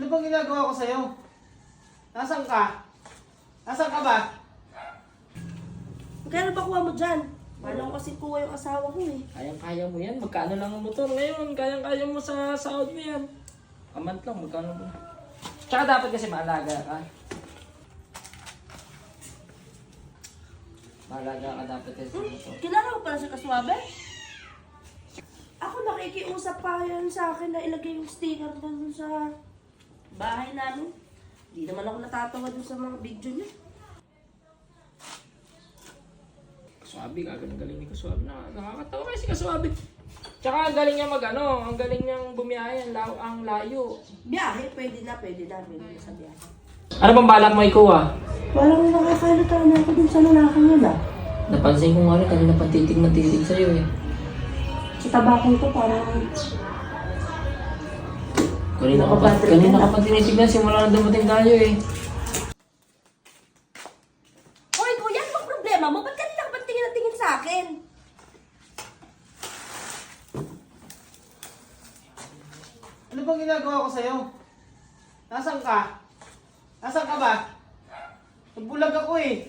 Ano bang ginagawa ko sa'yo? Nasaan ka? Nasaan ka ba? Magkano ba kuha mo dyan? Paano ko kasi kuha yung asawa ko eh. Kayang-kaya mo yan. Magkano lang ang motor ngayon? Kayang-kaya mo sa sahod mo yan. Amant lang, magkano ba? Tsaka dapat kasi maalaga ka. Maalaga ka dapat kasi sa motor. Kilala mo pala si Kaswabe? Ako nakikiusap pa yan sa akin na ilagay yung sticker doon sa bahay namin. Hindi naman ako natatawa doon sa mga video niya. Kaswabe, galing ni Kaswabe. Nakakatawa kasi Kaswabe. Tsaka ang galing niya ang galing niyang bumiyahe, ang layo. Biyahe, pwede na sa biyahe. Ano bang balak mo ikuha? Walang nakakalata na ako dun sa lalaki niya na. Napansin ko nga rin, kanina patitig sa'yo eh. Sa tabakong ko parang... Kanina ka pa tinitignan, simula na dumating tayo eh. Hoy kuya, ano bang problema mo? Ba't kanina ka ba tingin na tingin sa akin? Ano bang ginagawa ko sa'yo? Nasaan ka? Nasaan ka ba? Nagbulag ako eh.